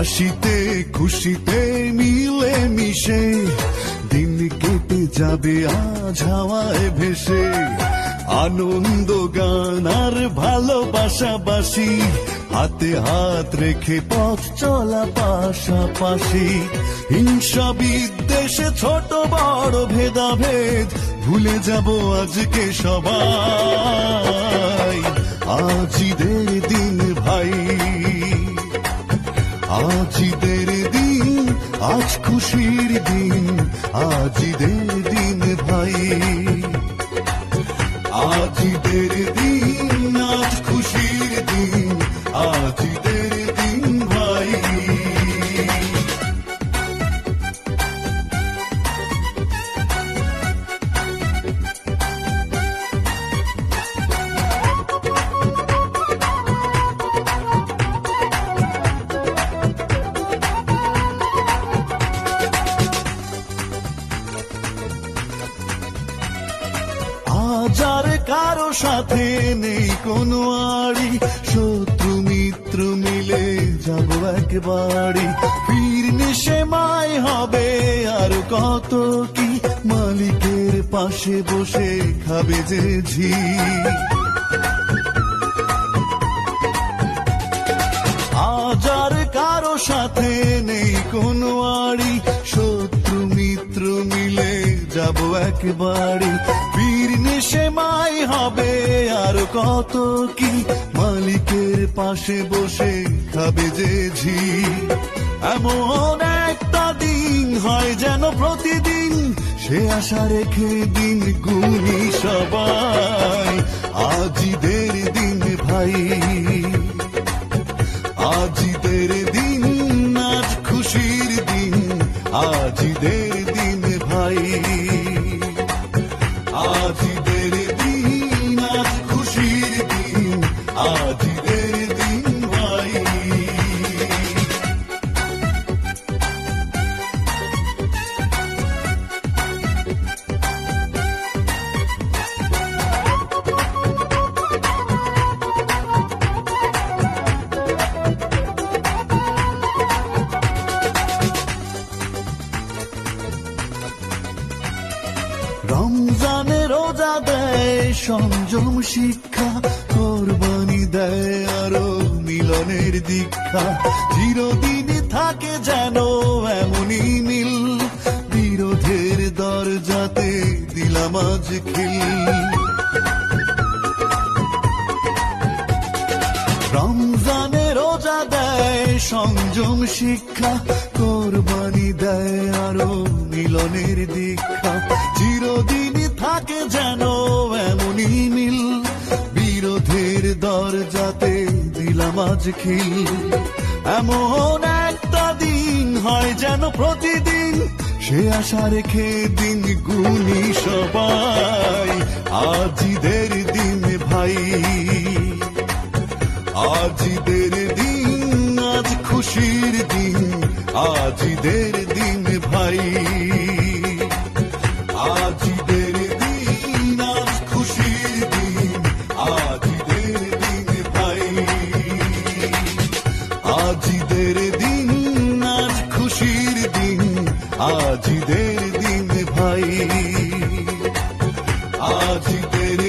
হাসিতে খুশিতে মিলে মিশে দিন কেটে যাবে আজ হাওয়ায় ভেসে। আনন্দ গান আর ভালোবাসাবাসি, হাতে হাত রেখে পথ চলা পাশাপাশি। হিংসা বিদ্বেষে ছোট বড় ভেদাভেদ ভুলে যাব আজকে সবাই। আজ ঈদের দিন ভাই, আজ ঈদের দিন, আজ খুশির দিন, আজ ঈদের দিন ভাই। আজ ঈদের দিন, আজ খুশির দিন, আজ ঈদের দিন ভাই। আজ আর কারো সাথে নেই কোনো আড়ি, শত্রু মিত্র মিলে যাব একবারই। ফিরনি সেমাই হবে আর কত কি, মালিকের পাশে বসে খাবে যে ঝি। আজ আর কারো সাথে নেই কোনো আড়ি, শত্রু মিত্র মিলে যাব একবারই। ফিরনি সেমাই হবে আর কত কি, মালিকের পাশে বসে খাবে যে ঝি। এমন একটা দিন হয় যেন প্রতিদিন, সে আশা রেখে দিন গুনি সবাই। আজ ঈদের দিন ভাই, আজ ঈদের দিন, আজ খুশির দিন, আজ ঈদের দিন ভাই। আজ ঈদের দিন, আজ খুশির দিন, আজ ঈদের দিন ভাই। রমজানে রোজা দেয় সংযম শিক্ষা, কোরবানি দেয় আরো মিলনের দীক্ষা। চিরদিন থাকে যেন এমনই মিল, বিরোধের দরজাতে দিলাম আজ খিল। রমজানে রোজা দেয় সংযম শিক্ষা, কোরবানি দেয় আরো মিলনের দীক্ষা। চিরদিন থাকে যেন এমনই মিল, বিরোধের দরজাতে দিলাম আজ খিল। এমন একটা দিন হয় যেন প্রতিদিন, সে আশা রেখে দিন গুনি সবাই। আজ ঈদের দিন ভাই, আজ ঈদের দিন, আজ খুশির দিন, আজ ঈদের দিন ভাই। আজ ঈদের দিন, আজ খুশির দিন, আজ ঈদের দিন ভাই। আজ ঈদের দিন, আজ খুশির দিন, আজ ঈদের দিন ভাই। আজ ঈদের